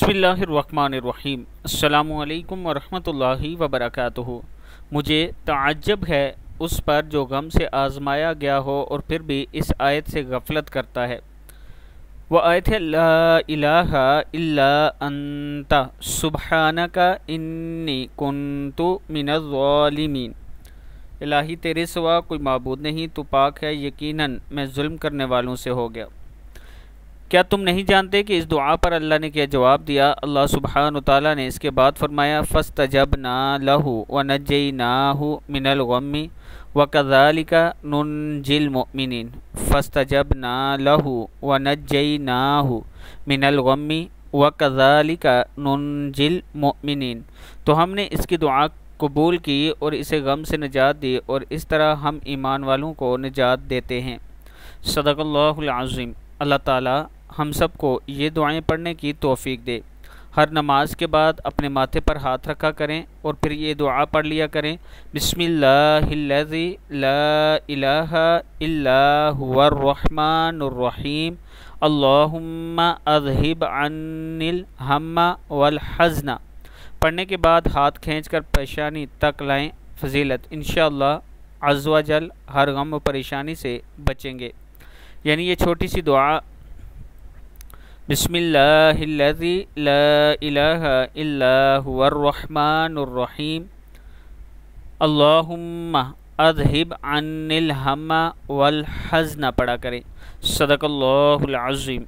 بسم اللہ الرحمن الرحیم۔ السلام علیکم ورحمۃ اللہ وبرکاتہ۔ مجھے تعجب ہے اس پر جو غم سے آزمایا گیا ہو اور پھر بھی اس آیت سے غفلت کرتا ہے۔ وہ آیت ہے لا الہ الا انت سبحانک انی کنت من الظالمین۔ الہی تیرے سوا کوئی معبود نہیں، تو پاک ہے، یقیناً میں ظلم کرنے والوں سے ہو گیا۔ کیا تم نہیں جانتے کہ اس دعا پر اللہ نے کیا جواب دیا؟ اللہ سبحانہ وتعالیٰ نے اس کے بعد فرمایا فَاسْتَجَبْنَا لَهُ وَنَجَّيْنَاهُ مِنَ الْغَمِّ وَكَذَلِكَ نُنْجِي الْمُؤْمِنِينَ فَاسْتَجَبْنَا لَهُ وَنَجَّيْنَاهُ مِنَ الْغَمِّ وَكَذَلِكَ نُنْجِي الْمُؤْمِنِينَ۔ تو ہم نے اس کی دعا قبول کی اور اسے غم سے نجات دی، اور اس طرح ہم ایمان والوں کو نجات دیتے ہیں۔ صدق اللہ العظیم۔ اللہ تعالی ہم سب کو یہ دعائیں پڑھنے کی توفیق دے۔ ہر نماز کے بعد اپنے ماتھے پر ہاتھ رکھا کریں اور پھر یہ دعا پڑھ لیا کریں، بسم اللہ الذی لا الہ الا هو الرحمن الرحیم اللہم اذہب عنی الہم والحزن۔ پڑھنے کے بعد ہاتھ کھینچ کر پیشانی تک لائیں۔ فضیلت، انشاءاللہ عز و جل ہر غم و پریشانی سے بچیں گے۔ یعنی یہ چھوٹی سی دعا، بسم اللہ الذی لا الہ الا هو الرحمن الرحیم اللہم اذہب عنی الہم والحزن پڑھا کریں۔ صدق اللہ العظیم۔